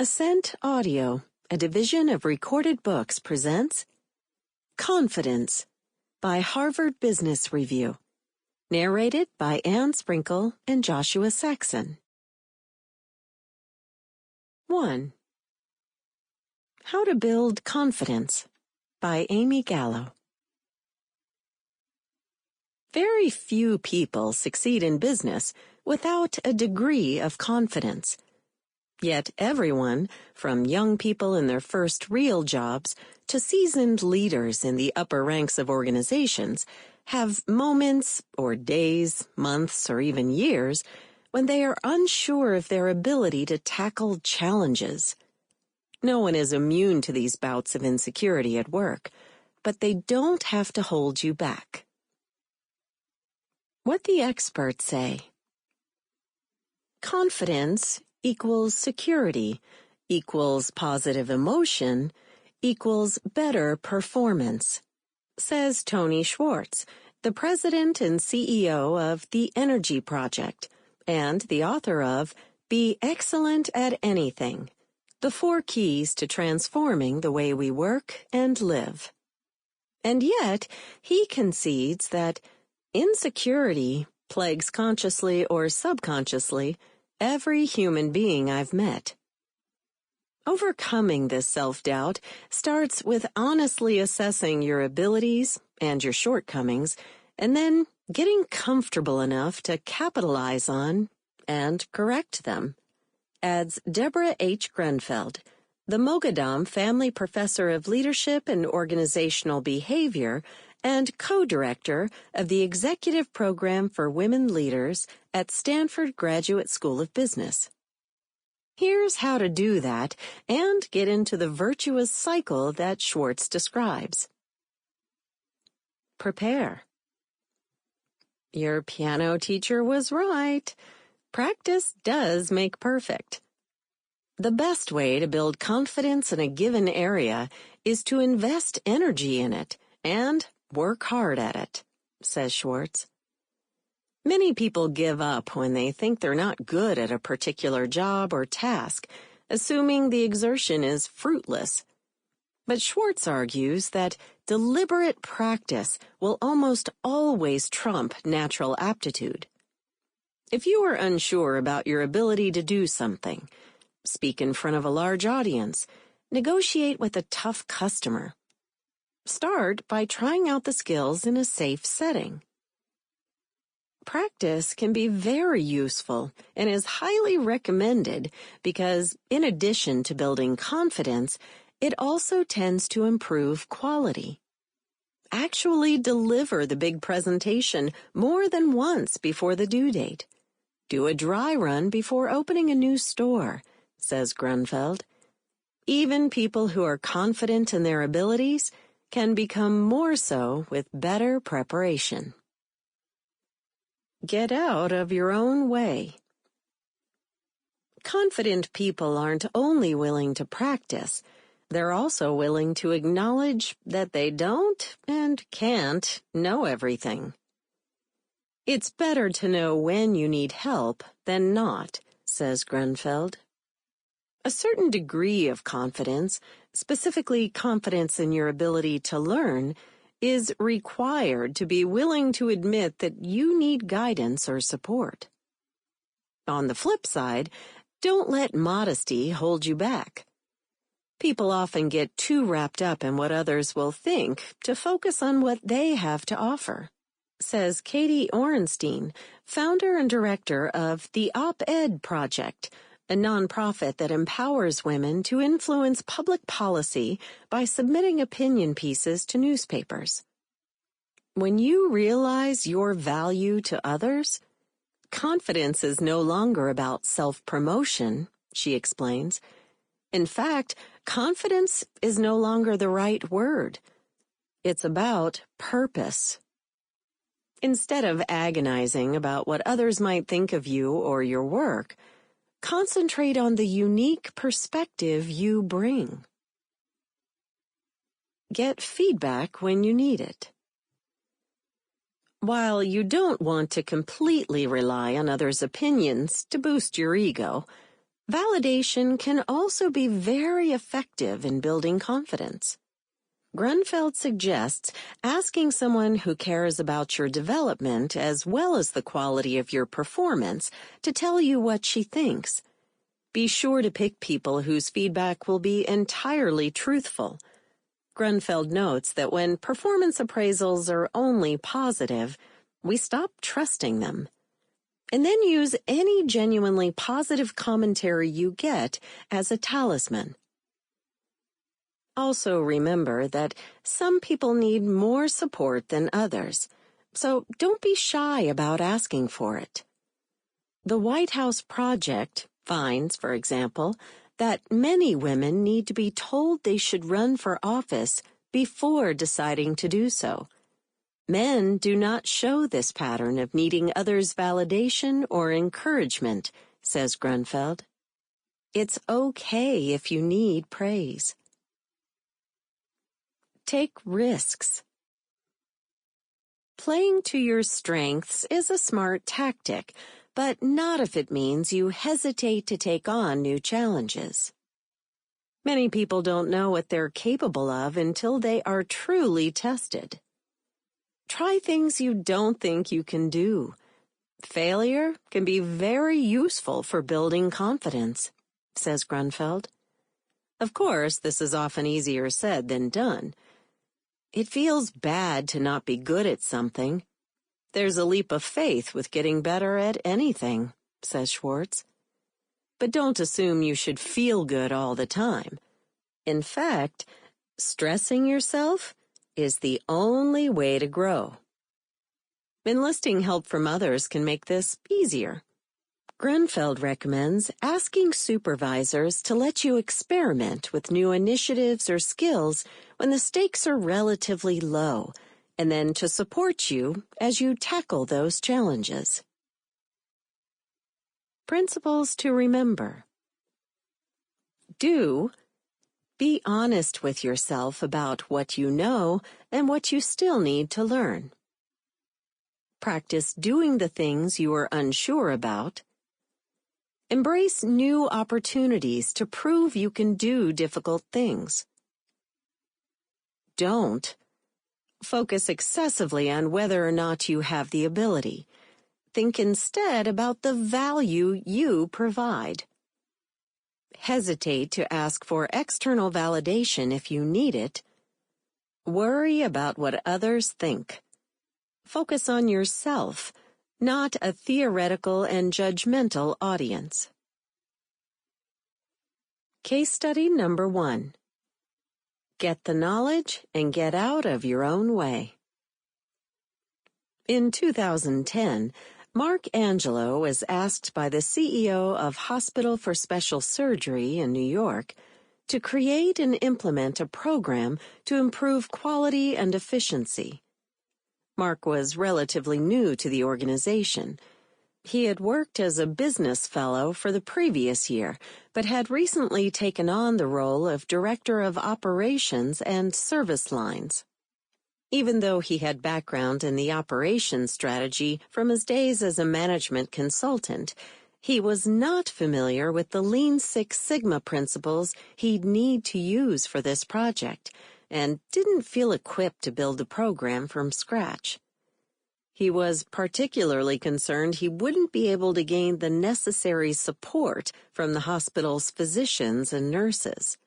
Ascent Audio, a division of Recorded Books, presents Confidence by Harvard Business Review. Narrated by Anne Sprinkle and Joshua Saxon. 1. How to Build Confidence by Amy Gallo. Very few people succeed in business without a degree of confidence. Yet everyone, from young people in their first real jobs to seasoned leaders in the upper ranks of organizations, have moments or days, months, or even years when they are unsure of their ability to tackle challenges. No one is immune to these bouts of insecurity at work, but they don't have to hold you back. What the experts say. Confidence equals security, equals positive emotion, equals better performance, says Tony Schwartz, the president and CEO of The Energy Project, and the author of Be Excellent at Anything, the 4 Keys to Transforming the Way We Work and Live. And yet, he concedes that insecurity plagues consciously or subconsciously every human being I've met. Overcoming this self-doubt starts with honestly assessing your abilities and your shortcomings, and then getting comfortable enough to capitalize on and correct them, adds Deborah H. Grenfeld, the Mogadam Family Professor of Leadership and Organizational Behavior and co-director of the Executive Program for Women Leaders at Stanford Graduate School of Business. Here's how to do that and get into the virtuous cycle that Schwartz describes. Prepare. Your piano teacher was right. Practice does make perfect. The best way to build confidence in a given area is to invest energy in it and work hard at it, says Schwartz. Many people give up when they think they're not good at a particular job or task, assuming the exertion is fruitless. But Schwartz argues that deliberate practice will almost always trump natural aptitude. If you are unsure about your ability to do something, speak in front of a large audience, negotiate with a tough customer, start by trying out the skills in a safe setting. Practice can be very useful and is highly recommended because, in addition to building confidence, it also tends to improve quality. Actually deliver the big presentation more than once before the due date. Do a dry run before opening a new store, says Grunfeld. Even people who are confident in their abilities can become more so with better preparation. Get out of your own way. Confident people aren't only willing to practice, they're also willing to acknowledge that they don't and can't know everything. It's better to know when you need help than not, says Grunfeld. A certain degree of confidence, specifically confidence in your ability to learn, is required to be willing to admit that you need guidance or support. On the flip side, don't let modesty hold you back. People often get too wrapped up in what others will think to focus on what they have to offer, says Katie Orenstein, founder and director of the Op-Ed Project, a nonprofit that empowers women to influence public policy by submitting opinion pieces to newspapers. When you realize your value to others, confidence is no longer about self-promotion, she explains. In fact, confidence is no longer the right word. It's about purpose. Instead of agonizing about what others might think of you or your work, concentrate on the unique perspective you bring. Get feedback when you need it. While you don't want to completely rely on others' opinions to boost your ego, Validation can also be very effective in building confidence. Grunfeld suggests asking someone who cares about your development as well as the quality of your performance to tell you what she thinks. Be sure to pick people whose feedback will be entirely truthful. Grunfeld notes that when performance appraisals are only positive, we stop trusting them. And then use any genuinely positive commentary you get as a talisman. Also remember that some people need more support than others, so don't be shy about asking for it. The White House Project finds, for example, that many women need to be told they should run for office before deciding to do so. Men do not show this pattern of needing others' validation or encouragement, says Grunfeld. It's okay if you need praise. Take risks. Playing to your strengths is a smart tactic, but not if it means you hesitate to take on new challenges. Many people don't know what they're capable of until they are truly tested. Try things you don't think you can do. Failure can be very useful for building confidence, says Grunfeld. Of course, this is often easier said than done. It feels bad to not be good at something. There's a leap of faith with getting better at anything, says Schwartz. But don't assume you should feel good all the time. In fact, stressing yourself is the only way to grow. Enlisting help from others can make this easier. Grunfeld recommends asking supervisors to let you experiment with new initiatives or skills when the stakes are relatively low, and then to support you as you tackle those challenges. Principles to remember. Be honest with yourself about what you know and what you still need to learn. Practice doing the things you are unsure about. Embrace new opportunities to prove you can do difficult things. Don't focus excessively on whether or not you have the ability. Think instead about the value you provide. Hesitate to ask for external validation if you need it. Worry about what others think. Focus on yourself, not a theoretical and judgmental audience. Case study number 1. Get the knowledge and get out of your own way. In 2010, Mark Angelo was asked by the CEO of Hospital for Special Surgery in New York to create and implement a program to improve quality and efficiency. Mark was relatively new to the organization. He had worked as a business fellow for the previous year, but had recently taken on the role of Director of Operations and Service Lines. Even though he had background in the operations strategy from his days as a management consultant, he was not familiar with the Lean Six Sigma principles he'd need to use for this project, and didn't feel equipped to build a program from scratch. He was particularly concerned he wouldn't be able to gain the necessary support from the hospital's physicians and nurses.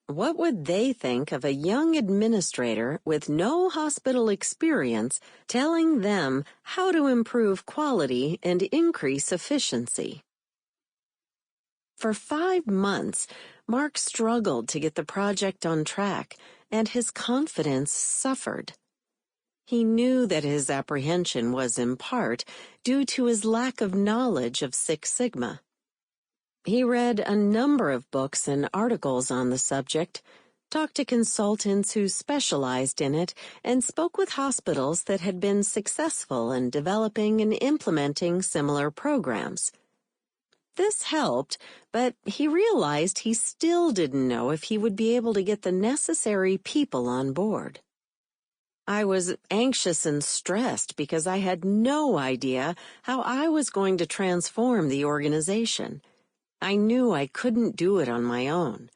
What would they think of a young administrator with no hospital experience telling them how to improve quality and increase efficiency? For 5 months, Mark struggled to get the project on track, and his confidence suffered. He knew that his apprehension was in part due to his lack of knowledge of Six Sigma. He read a number of books and articles on the subject, talked to consultants who specialized in it, and spoke with hospitals that had been successful in developing and implementing similar programs. This helped, but he realized he still didn't know if he would be able to get the necessary people on board. I was anxious and stressed because I had no idea how I was going to transform the organization. I knew I couldn't do it on my own.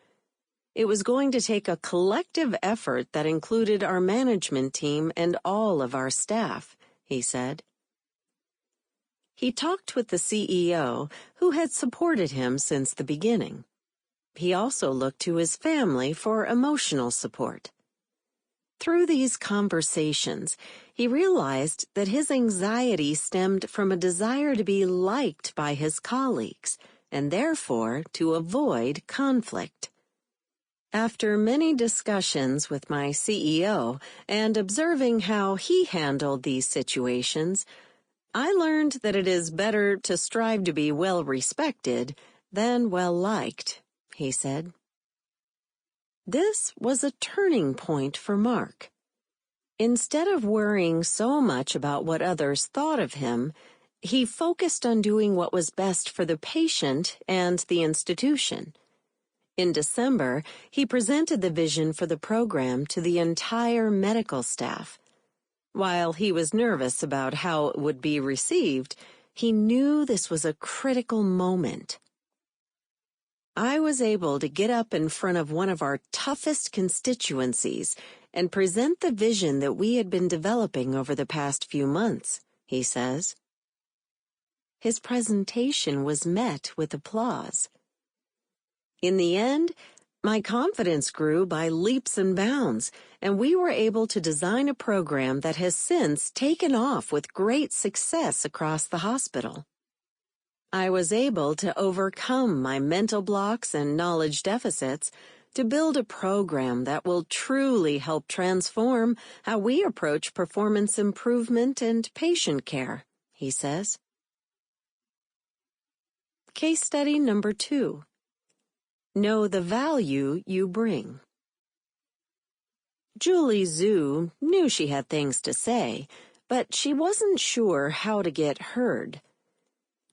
It was going to take a collective effort that included our management team and all of our staff, he said. He talked with the CEO, who had supported him since the beginning. He also looked to his family for emotional support. Through these conversations, he realized that his anxiety stemmed from a desire to be liked by his colleagues, and therefore to avoid conflict. After many discussions with my CEO and observing how he handled these situations, I learned that it is better to strive to be well respected than well liked, he said. This was a turning point for Mark. Instead of worrying so much about what others thought of him, he focused on doing what was best for the patient and the institution. In December, he presented the vision for the program to the entire medical staff. While he was nervous about how it would be received, he knew this was a critical moment. I was able to get up in front of one of our toughest constituencies and present the vision that we had been developing over the past few months, he says. His presentation was met with applause. In the end, my confidence grew by leaps and bounds, and we were able to design a program that has since taken off with great success across the hospital. I was able to overcome my mental blocks and knowledge deficits to build a program that will truly help transform how we approach performance improvement and patient care, he says. Case study number 2. Know the value you bring. Julie Zhu knew she had things to say, but she wasn't sure how to get heard.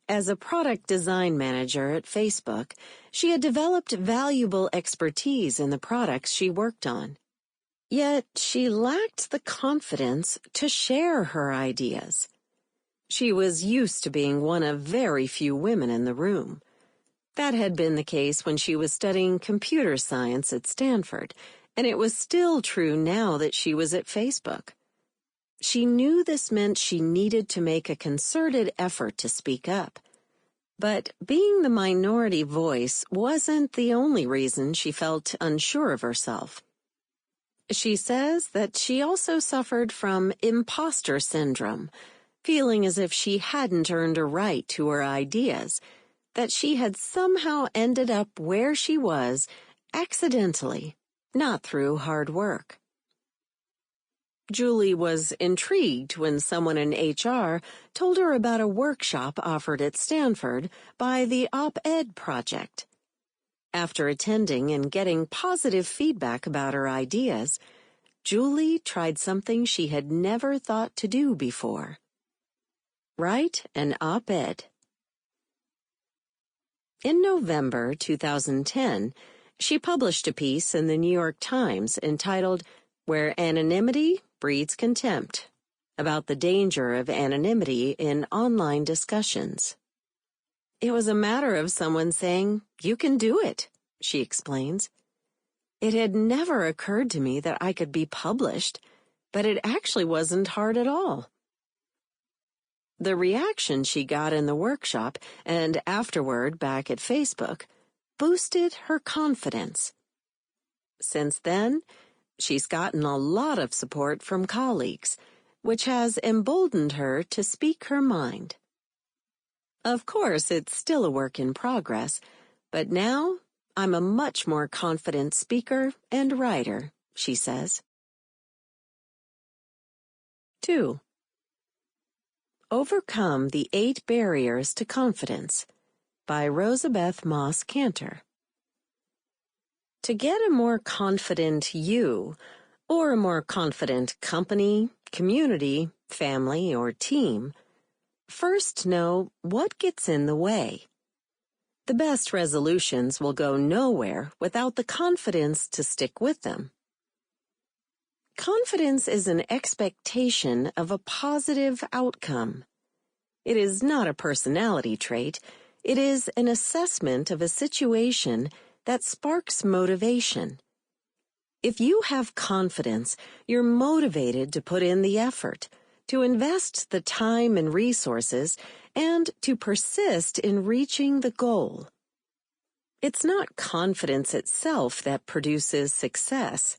As a product design manager at Facebook, she had developed valuable expertise in the products she worked on. Yet she lacked the confidence to share her ideas. She was used to being one of very few women in the room. That had been the case when she was studying computer science at Stanford, and it was still true now that she was at Facebook. She knew this meant she needed to make a concerted effort to speak up. But being the minority voice wasn't the only reason she felt unsure of herself. She says that she also suffered from imposter syndrome, feeling as if she hadn't earned a right to her ideas, that she had somehow ended up where she was accidentally, not through hard work. Julie was intrigued when someone in HR told her about a workshop offered at Stanford by the Op-Ed Project. After attending and getting positive feedback about her ideas, Julie tried something she had never thought to do before. Write an op-ed. In November 2010, she published a piece in the New York Times entitled "Where Anonymity Breeds Contempt," about the danger of anonymity in online discussions. It was a matter of someone saying, "You can do it," she explains. It had never occurred to me that I could be published, but it actually wasn't hard at all. The reaction she got in the workshop and afterward back at Facebook boosted her confidence. Since then, she's gotten a lot of support from colleagues, which has emboldened her to speak her mind. Of course, it's still a work in progress, but now I'm a much more confident speaker and writer, she says. 2. Overcome the 8 Barriers to Confidence by Rosabeth Moss Kanter. To get a more confident you, or a more confident company, community, family, or team, first know what gets in the way. The best resolutions will go nowhere without the confidence to stick with them. Confidence is an expectation of a positive outcome. It is not a personality trait. It is an assessment of a situation that sparks motivation. If you have confidence, you're motivated to put in the effort, to invest the time and resources, and to persist in reaching the goal. It's not confidence itself that produces success.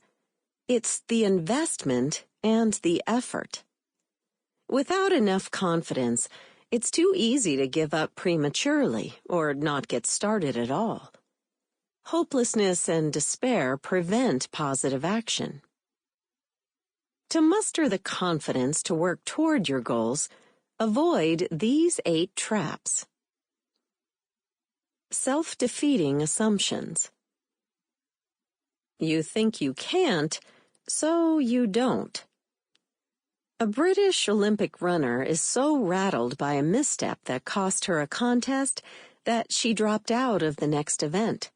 It's the investment and the effort. Without enough confidence, it's too easy to give up prematurely or not get started at all. Hopelessness and despair prevent positive action. To muster the confidence to work toward your goals, avoid these 8 traps. Self-defeating assumptions. You think you can't, so you don't. A British Olympic runner is so rattled by a misstep that cost her a contest that she dropped out of the next event.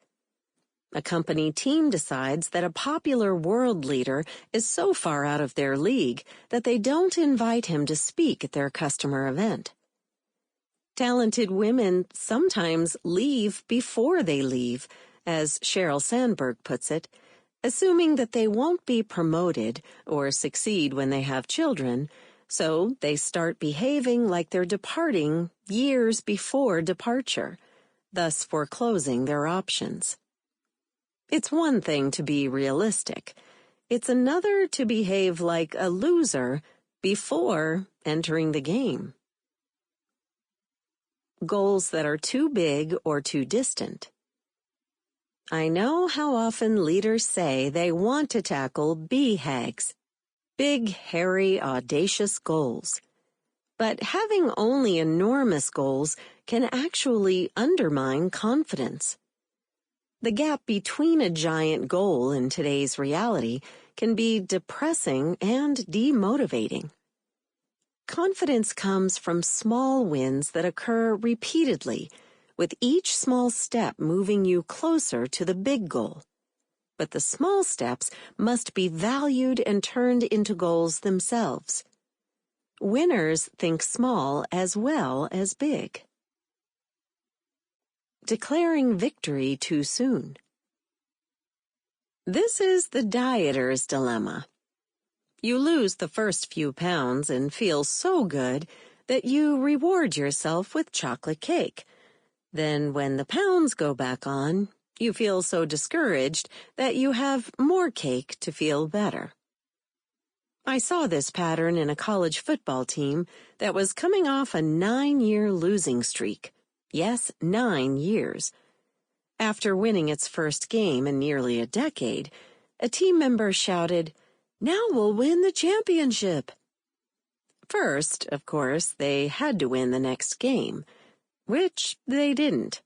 A company team decides that a popular world leader is so far out of their league that they don't invite him to speak at their customer event. Talented women sometimes leave before they leave, as Sheryl Sandberg puts it, assuming that they won't be promoted or succeed when they have children, so they start behaving like they're departing years before departure, thus foreclosing their options. It's one thing to be realistic. It's another to behave like a loser before entering the game. Goals that are too big or too distant. I know how often leaders say they want to tackle BHAGs, big, hairy, audacious goals. But having only enormous goals can actually undermine confidence. The gap between a giant goal and today's reality can be depressing and demotivating. Confidence comes from small wins that occur repeatedly, with each small step moving you closer to the big goal. But the small steps must be valued and turned into goals themselves. Winners think small as well as big. Declaring victory too soon. This is the dieter's dilemma. You lose the first few pounds and feel so good that you reward yourself with chocolate cake. Then when the pounds go back on, you feel so discouraged that you have more cake to feel better. I saw this pattern in a college football team that was coming off a 9-year losing streak. Yes, 9 years. After winning its first game in nearly a decade, a team member shouted, "Now we'll win the championship." First, of course, they had to win the next game, which they didn't.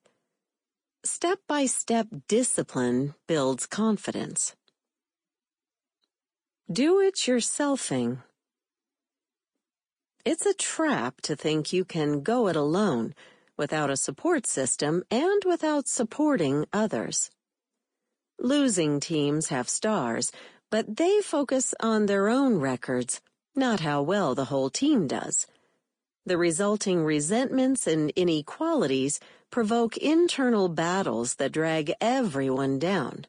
Step-by-step discipline builds confidence. Do-it-yourselfing. It's a trap to think you can go it alone, without a support system and without supporting others. Losing teams have stars, but they focus on their own records, not how well the whole team does. The resulting resentments and inequalities provoke internal battles that drag everyone down.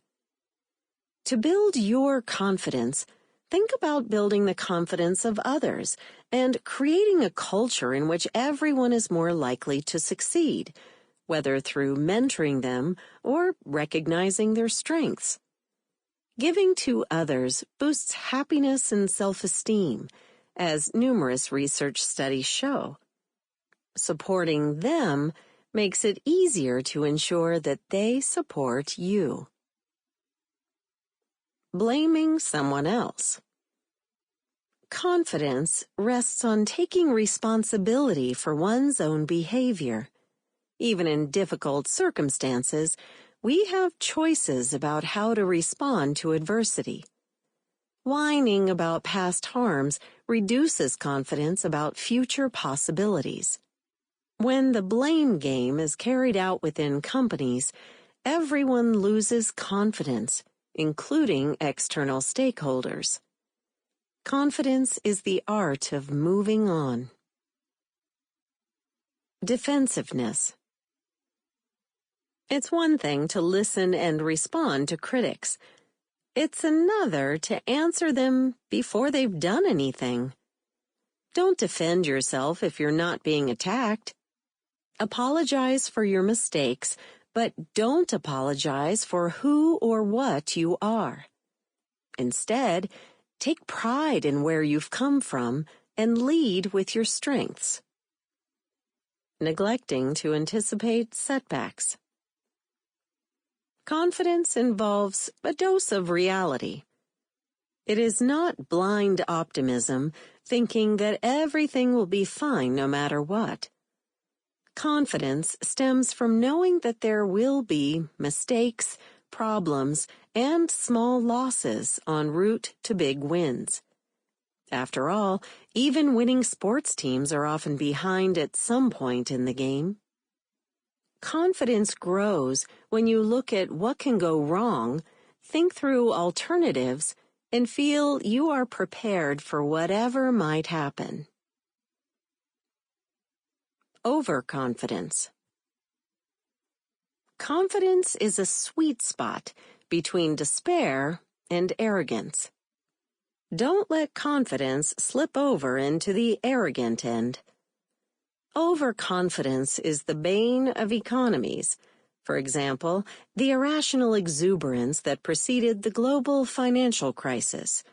To build your confidence, think about building the confidence of others and creating a culture in which everyone is more likely to succeed, whether through mentoring them or recognizing their strengths. Giving to others boosts happiness and self-esteem, as numerous research studies show. Supporting them makes it easier to ensure that they support you. Blaming someone else. Confidence rests on taking responsibility for one's own behavior. Even in difficult circumstances, we have choices about how to respond to adversity. Whining about past harms reduces confidence about future possibilities. When the blame game is carried out within companies, everyone loses confidence, including external stakeholders. Confidence is the art of moving on. Defensiveness. It's one thing to listen and respond to critics. It's another to answer them before they've done anything. Don't defend yourself if you're not being attacked. Apologize for your mistakes, but don't apologize for who or what you are. Instead, take pride in where you've come from and lead with your strengths. Neglecting to anticipate setbacks. Confidence involves a dose of reality. It is not blind optimism, thinking that everything will be fine no matter what. Confidence stems from knowing that there will be mistakes, problems, and small losses en route to big wins. After all, even winning sports teams are often behind at some point in the game. Confidence grows when you look at what can go wrong, think through alternatives, and feel you are prepared for whatever might happen. Overconfidence. Confidence is a sweet spot between despair and arrogance. Don't let confidence slip over into the arrogant end. Overconfidence is the bane of economies. For example, the irrational exuberance that preceded the global financial crisis.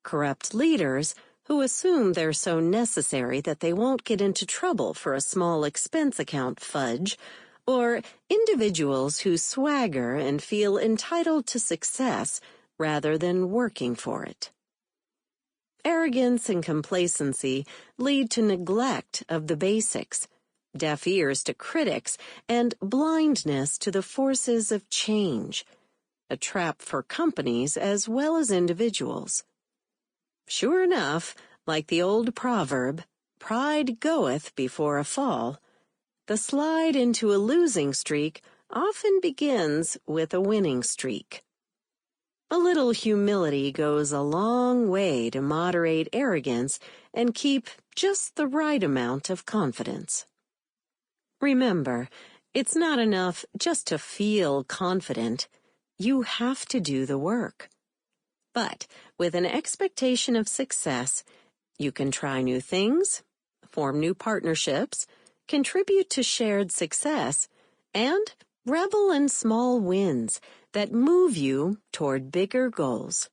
Corrupt leaders who assume they're so necessary that they won't get into trouble for a small expense account fudge, or individuals who swagger and feel entitled to success rather than working for it. Arrogance and complacency lead to neglect of the basics, deaf ears to critics, and blindness to the forces of change, a trap for companies as well as individuals. Sure enough, like the old proverb, pride goeth before a fall, the slide into a losing streak often begins with a winning streak. A little humility goes a long way to moderate arrogance and keep just the right amount of confidence. Remember, it's not enough just to feel confident. You have to do the work. But with an expectation of success, you can try new things, form new partnerships, contribute to shared success, and revel in small wins that move you toward bigger goals.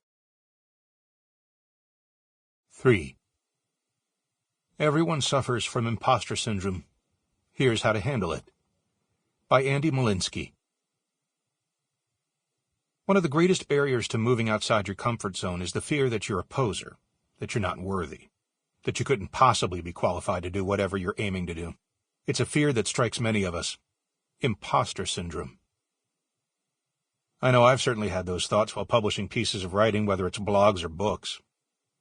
3. Everyone suffers from imposter syndrome. Here's how to handle it. By Andy Molinsky. One of the greatest barriers to moving outside your comfort zone is the fear that you're a poser, that you're not worthy, that you couldn't possibly be qualified to do whatever you're aiming to do. It's a fear that strikes many of us. Imposter syndrome. I know I've certainly had those thoughts while publishing pieces of writing, whether it's blogs or books.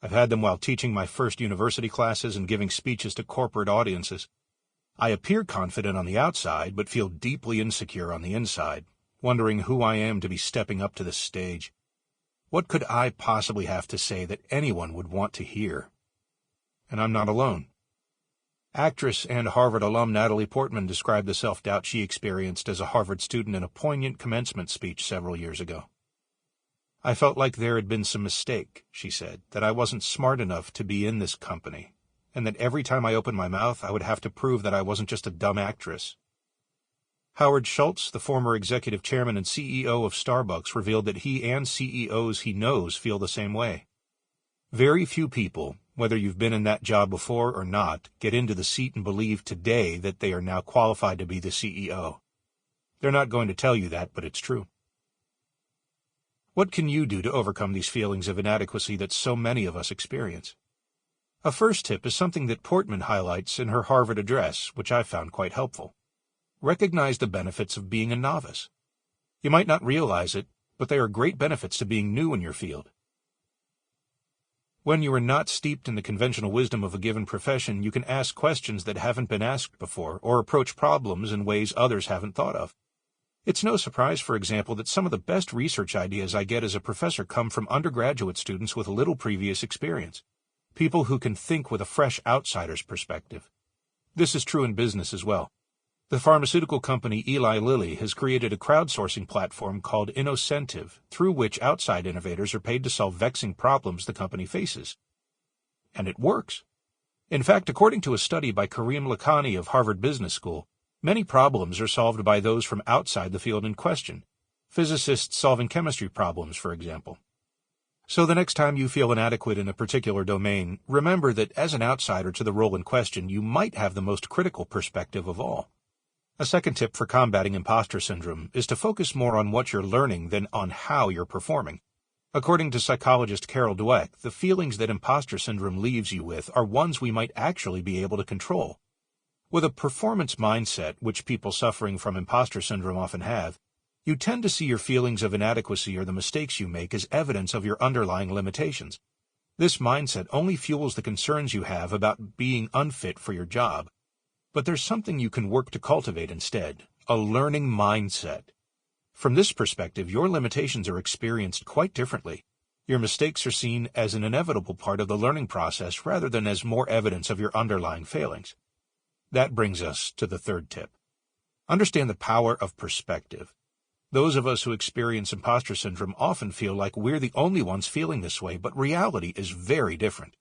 I've had them while teaching my first university classes and giving speeches to corporate audiences. I appear confident on the outside, but feel deeply insecure on the inside, wondering who I am to be stepping up to the stage. What could I possibly have to say that anyone would want to hear? And I'm not alone. Actress and Harvard alum Natalie Portman described the self-doubt she experienced as a Harvard student in a poignant commencement speech several years ago. I felt like there had been some mistake, she said, that I wasn't smart enough to be in this company, and that every time I opened my mouth I would have to prove that I wasn't just a dumb actress. Howard Schultz, the former executive chairman and CEO of Starbucks, revealed that he and CEOs he knows feel the same way. Very few people, whether you've been in that job before or not, get into the seat and believe today that they are now qualified to be the CEO. They're not going to tell you that, but it's true. What can you do to overcome these feelings of inadequacy that so many of us experience? A first tip is something that Portman highlights in her Harvard address, which I found quite helpful. Recognize the benefits of being a novice. You might not realize it, but there are great benefits to being new in your field. When you are not steeped in the conventional wisdom of a given profession, you can ask questions that haven't been asked before, or approach problems in ways others haven't thought of. It's no surprise, for example, that some of the best research ideas I get as a professor come from undergraduate students with little previous experience, people who can think with a fresh outsider's perspective. This is true in business as well. The pharmaceutical company Eli Lilly has created a crowdsourcing platform called Innocentive, through which outside innovators are paid to solve vexing problems the company faces. And it works. In fact, according to a study by Karim Lakhani of Harvard Business School, many problems are solved by those from outside the field in question. Physicists solving chemistry problems, for example. So the next time you feel inadequate in a particular domain, remember that as an outsider to the role in question, you might have the most critical perspective of all. A second tip for combating imposter syndrome is to focus more on what you're learning than on how you're performing. According to psychologist Carol Dweck, the feelings that imposter syndrome leaves you with are ones we might actually be able to control. With a performance mindset, which people suffering from imposter syndrome often have, you tend to see your feelings of inadequacy or the mistakes you make as evidence of your underlying limitations. This mindset only fuels the concerns you have about being unfit for your job. But there's something you can work to cultivate instead, a learning mindset. From this perspective, your limitations are experienced quite differently. Your mistakes are seen as an inevitable part of the learning process rather than as more evidence of your underlying failings. That brings us to the third tip. Understand the power of perspective. Those of us who experience imposter syndrome often feel like we're the only ones feeling this way, but reality is very different.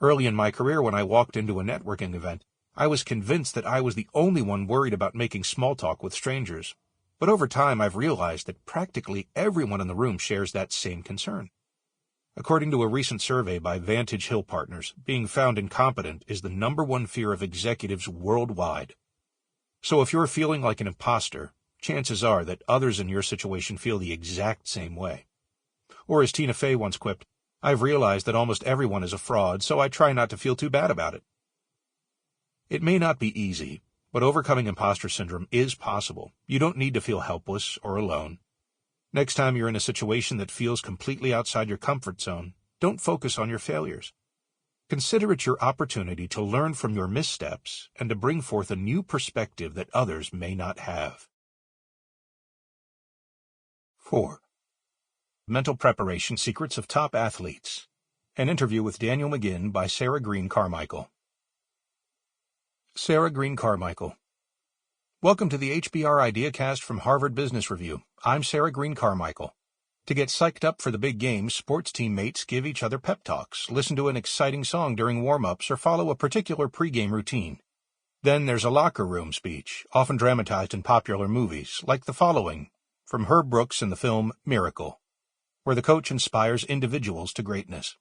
Early in my career, when I walked into a networking event, I was convinced that I was the only one worried about making small talk with strangers. But over time, I've realized that practically everyone in the room shares that same concern. According to a recent survey by Vantage Hill Partners, being found incompetent is the #1 fear of executives worldwide. So if you're feeling like an imposter, chances are that others in your situation feel the exact same way. Or as Tina Fey once quipped, I've realized that almost everyone is a fraud, so I try not to feel too bad about it. It may not be easy, but overcoming imposter syndrome is possible. You don't need to feel helpless or alone. Next time you're in a situation that feels completely outside your comfort zone, don't focus on your failures. Consider it your opportunity to learn from your missteps and to bring forth a new perspective that others may not have. 4. Mental Preparation Secrets of Top Athletes. An interview with Daniel McGinn by Sarah Green Carmichael. Sarah Green Carmichael. Welcome to the HBR IdeaCast from Harvard Business Review. I'm Sarah Green Carmichael. To get psyched up for the big game, sports teammates give each other pep talks, listen to an exciting song during warm-ups, or follow a particular pregame routine. Then there's a locker room speech, often dramatized in popular movies, like the following, from Herb Brooks in the film Miracle, where the coach inspires individuals to greatness.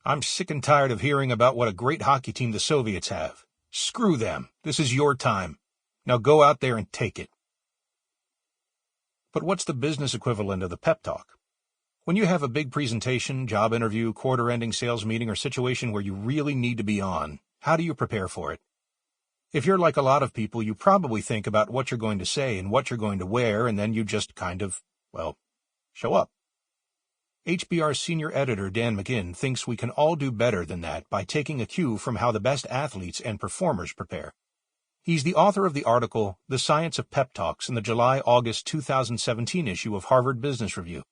I'm sick and tired of hearing about what a great hockey team the Soviets have. Screw them. This is your time. Now go out there and take it. But what's the business equivalent of the pep talk? When you have a big presentation, job interview, quarter-ending sales meeting, or situation where you really need to be on, how do you prepare for it? If you're like a lot of people, you probably think about what you're going to say and what you're going to wear, and then you just kind of, show up. HBR senior editor Dan McGinn thinks we can all do better than that by taking a cue from how the best athletes and performers prepare. He's the author of the article, The Science of Pep Talks, in the July-August 2017 issue of Harvard Business Review,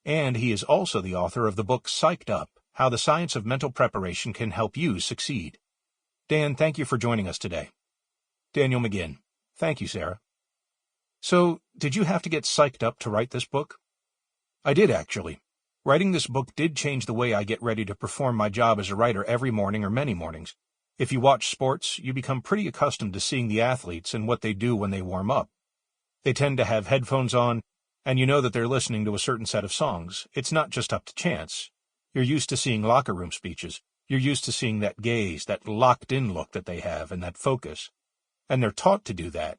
and he is also the author of the book Psyched Up, How the Science of Mental Preparation Can Help You Succeed. Dan, thank you for joining us today. Daniel McGinn. Thank you, Sarah. So, did you have to get psyched up to write this book? I did, actually. Writing this book did change the way I get ready to perform my job as a writer every morning or many mornings. If you watch sports, you become pretty accustomed to seeing the athletes and what they do when they warm up. They tend to have headphones on, and you know that they're listening to a certain set of songs. It's not just up to chance. You're used to seeing locker room speeches. You're used to seeing that gaze, that locked-in look that they have, and that focus. And they're taught to do that.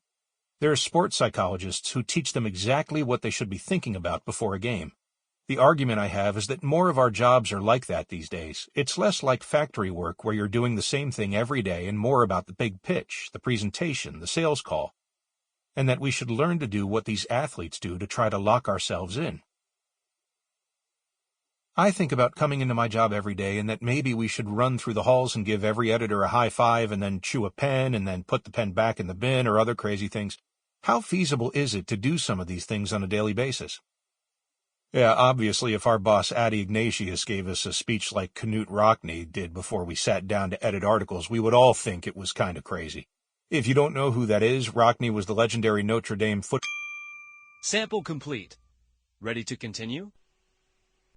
There are sports psychologists who teach them exactly what they should be thinking about before a game. The argument I have is that more of our jobs are like that these days. It's less like factory work where you're doing the same thing every day and more about the big pitch, the presentation, the sales call, and that we should learn to do what these athletes do to try to lock ourselves in. I think about coming into my job every day and that maybe we should run through the halls and give every editor a high five and then chew a pen and then put the pen back in the bin or other crazy things. How feasible is it to do some of these things on a daily basis? Yeah, obviously, if our boss Addie Ignatius gave us a speech like Knut Rockne did before we sat down to edit articles, we would all think it was kind of crazy. If you don't know who that is, Rockne was the legendary Notre Dame foot... Sample complete. Ready to continue?